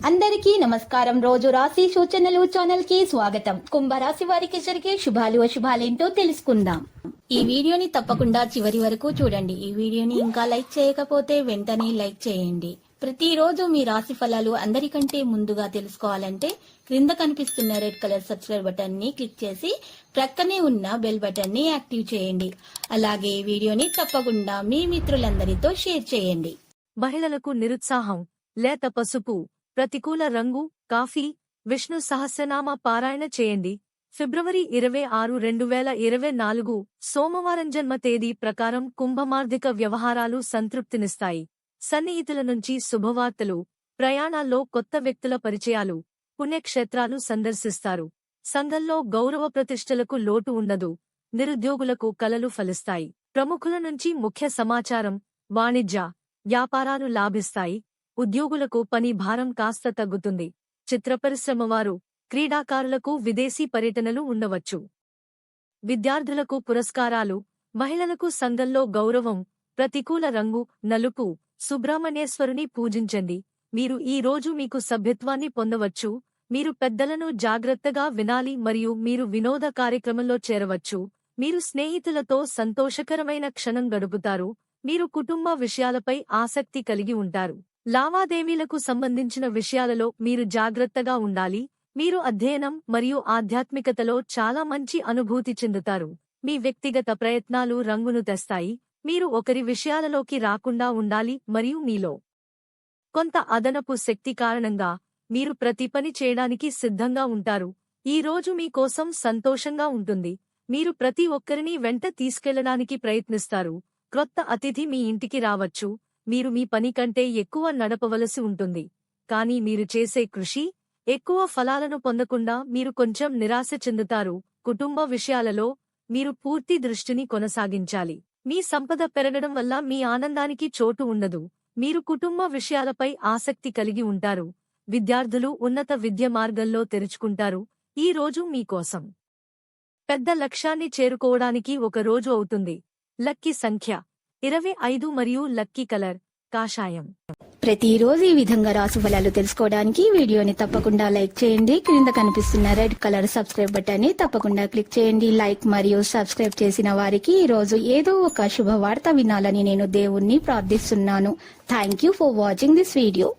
అందరికీ నమస్కారం. రోజు రాశి సూచనలు ఛానల్ కి స్వాగతం. కుంభరాశి వారికి జరిగే శుభాలు అశుభాలేంటో తెలుసుకుందాం. ఈ వీడియోని తప్పకుండా చివరి వరకు చూడండి. ఈ వీడియోని ఇంకా లైక్ చేయకపోతే వెంటనే లైక్ చేయండి. ప్రతిరోజు మీ రాశి ఫలాలు అందరికంటే ముందుగా తెలుసుకోవాలంటే క్రింద కనిపిస్తున్న రెడ్ కలర్ సబ్స్క్రైబ్ బటన్ ని క్లిక్ చేసి ప్రక్కనే ఉన్న బెల్ బటన్ ని యాక్టివ్ చేయండి. అలాగే ఈ వీడియోని తప్పకుండా మీ మిత్రులందరితో షేర్ చేయండి. మహిళలకు నిరుత్సాహం, లేత పసుపు, ప్రతికూల రంగు, కాఫీ, విష్ణు సహస్రనామ పారాయణ చేయండి. ఫిబ్రవరి 26, 2024 సోమవారం జన్మ తేదీ ప్రకారం కుంభమార్థిక వ్యవహారాలు సంతృప్తినిస్తాయి. సన్నిహితుల నుంచి శుభవార్తలు, ప్రయాణాల్లో కొత్త వ్యక్తుల పరిచయాలు, పుణ్యక్షేత్రాలు సందర్శిస్తారు. సంఘంలో గౌరవ ప్రతిష్టలకు లోటు ఉండదు. నిరుద్యోగులకు కలలు ఫలిస్తాయి. ప్రముఖుల నుంచి ముఖ్య సమాచారం, వాణిజ్య, వ్యాపారాలు లాభిస్తాయి. ఉద్యోగులకు పని భారం కాస్త తగ్గుతుంది. చిత్ర పరిశ్రమ వారు, క్రీడాకారులకు విదేశీ పర్యటనలు ఉండవచ్చు. విద్యార్థులకు పురస్కారాలు, మహిళలకు సంఘంలో గౌరవం. ప్రతికూల రంగు నలుపు. సుబ్రహ్మణ్యేశ్వరుని పూజించండి. మీరు ఈ రోజు మీకు సభ్యత్వాన్ని పొందవచ్చు. మీరు పెద్దలను జాగ్రత్తగా వినాలి మరియు మీరు వినోద కార్యక్రమంలో చేరవచ్చు. మీరు స్నేహితులతో సంతోషకరమైన క్షణం గడుపుతారు. మీరు కుటుంబ విషయాలపై ఆసక్తి కలిగి ఉంటారు. లావాదేవీలకు సంబంధించిన విషయాలలో మీరు జాగ్రత్తగా ఉండాలి. మీరు అధ్యయనం మరియు ఆధ్యాత్మికతలో చాలా మంచి అనుభూతి చెందుతారు. మీ వ్యక్తిగత ప్రయత్నాలు రంగును తెస్తాయి. మీరు ఒకరి విషయాలలోకి రాకుండా ఉండాలి మరియు మీలో కొంత అదనపు శక్తి కారణంగా మీరు ప్రతి పని చేయడానికి సిద్ధంగా ఉంటారు. ఈ రోజు మీ కోసం సంతోషంగా ఉంటుంది. మీరు ప్రతి ఒక్కరిని వెంట తీసుకెళ్లడానికి ప్రయత్నిస్తారు. క్రొత్త అతిథి మీ ఇంటికి రావచ్చు. మీరు మీ పని కంటే ఎక్కువ నడపవలసి ఉంటుంది. కానీ మీరు చేసే కృషి ఎక్కువ ఫలాలను పొందకుండా మీరు కొంచెం నిరాశ చెందుతారు. కుటుంబ విషయాలలో మీరు పూర్తి దృష్టిని కొనసాగించాలి. మీ సంపద పెరగడం వల్ల మీ ఆనందానికి చోటు ఉండదు. మీరు కుటుంబ విషయాలపై ఆసక్తి కలిగి ఉంటారు. విద్యార్థులు ఉన్నత విద్య మార్గంలో తెరుచుకుంటారు. ఈ రోజు మీకోసం పెద్ద లక్ష్యాన్ని చేరుకోవడానికి ఒక రోజు అవుతుంది. లక్కీ సంఖ్య 25 మరియు లక్కీ కలర్ కాషాయం. ప్రతిరోజు ఈ విధంగా రాశి ఫలాలు తెలుసుకోవడానికి వీడియోని తప్పకుండా లైక్ చేయండి. క్రింద కనిపిస్తున్న రెడ్ కలర్ సబ్స్క్రైబ్ బటన్ ని తప్పకుండా క్లిక్ చేయండి. లైక్ మరియు సబ్స్క్రైబ్ చేసిన వారికి ఈ రోజు ఏదో ఒక శుభవార్త వినాలని నేను దేవుణ్ణి ప్రార్థిస్తున్నాను. Thank you for watching this video.